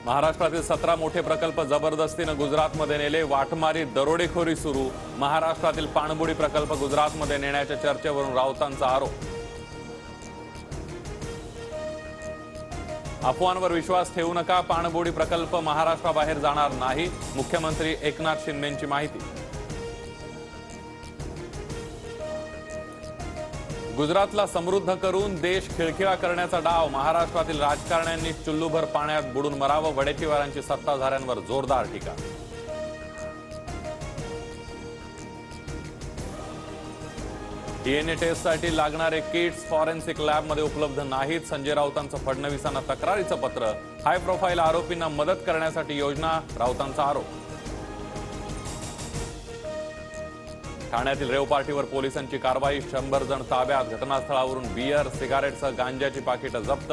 महाराष्ट्रातील 17 मोठे प्रकल्प जबरदस्तीने गुजरातमध्ये नेले, वाटमारी दरोडेखोरी सुरू। महाराष्ट्रातील पाणबुडी प्रकल्प गुजरातमध्ये नेण्याच्या चर्चेवरून राऊतांचा आरोप। अफवांवर विश्वास ठेवू नका, पाणबुडी प्रकल्प महाराष्ट्राबाहेर जाणार नाही, मुख्यमंत्री एकनाथ शिंदेंची माहिती। गुजरातला समृद्ध करून देश खिळखिळा करण्याचा डाव, महाराष्ट्रातील राजकारण्यांनी चुल्लूभर पाण्यात बुडून मरावं, वडेट्टीवारांची सत्ताधाऱ्यांवर जोरदार टीका। डीएनए टेस्टसाठी लागणारे किट्स फॉरेन्सिक लॅबमध्ये उपलब्ध नाहीत, संजय राऊतांचं फडणवीसांना तक्रारीचं पत्र। हाय प्रोफाईल आरोपींना मदत करण्यासाठी योजना, राऊतांचा आरोप। ठाण्यातील रेव पार्टीवर पोलिसांची कारवाई, 100 जण ताब्यात, घटनास्थळावरून बियर सिगारेटसह गांजाची पाकिटं जप्त,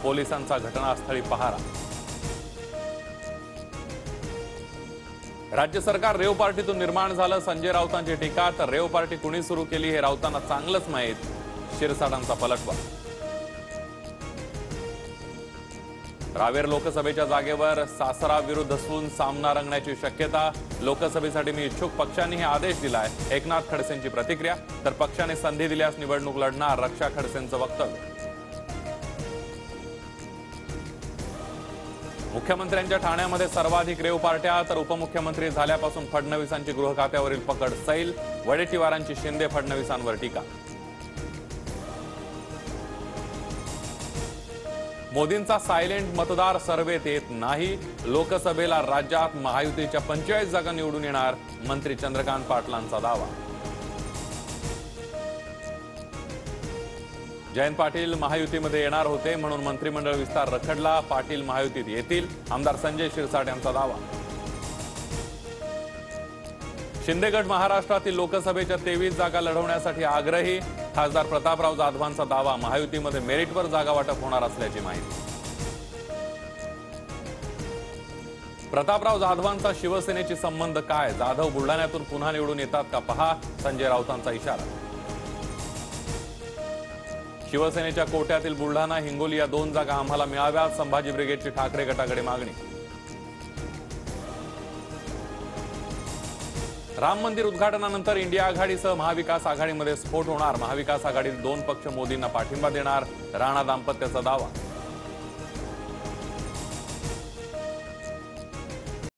पोलिसांचा घटनास्थळी पहारा। राज्य सरकार रेव पार्टीतून निर्माण झालं, संजय राऊतांची टीका, तर रेव पार्टी कुणी सुरू केली हे राऊतांना चांगलंच माहीत, शिरसाटांचा पलटवार। रावेर लोकसभेच्या जागेवर सासरा विरुद्ध सून सामना रंगण्याची शक्यता, लोकसभेसाठी मी इच्छुक, पक्षानेही आदेश दिलाय, एकनाथ खडसेंची प्रतिक्रिया, तर पक्षाने संधी दिल्यास निवडणूक लढणार, रक्षा खडसेंचं वक्तव्य। मुख्यमंत्र्यांच्या ठाण्यामध्ये सर्वाधिक रेव पार्ट्या, तर उपमुख्यमंत्री झाल्यापासून फडणवीसांची गृह खात्यावरील पकड सैल, वडेट्टीवारांची शिंदे फडणवीसांवर टीका। मोदींचा सायलेंट मतदार सर्व्हेत येत नाही, लोकसभेला राज्यात महायुतीच्या 45 जागा निवडून येणार, मंत्री चंद्रकांत पाटलांचा दावा। जयंत पाटील महायुतीमध्ये येणार होते म्हणून मंत्रिमंडळ विस्तार रखडला, पाटील महायुतीत येतील, आमदार संजय शिरसाट यांचा दावा। शिंदेगड महाराष्ट्रातील लोकसभेच्या 23 जागा लढवण्यासाठी आग्रही, खासदार प्रतापराव जाधवांचा दावा, महायुतीमध्ये मेरिटवर जागा वाटप होणार असल्याची माहिती। प्रतापराव जाधवांचा शिवसेनेशी संबंध काय, जाधव बुलढाण्यातून पुन्हा निवडून येतात का पहा, संजय राऊतांचा इशारा। शिवसेनेच्या कोट्यातील बुलढाणा हिंगोली या 2 जागा आम्हाला मिळाव्यात, संभाजी ब्रिगेडची ठाकरे गटाकडे मागणी। राम मंदिर उद्घाटनानंतर इंडिया आघाडीसह महाविकास आघाडीमध्ये स्फोट होणार, महाविकास आघाडीतील 2 पक्ष मोदींना पाठिंबा देणार, राणा दाम्पत्याचा दावा।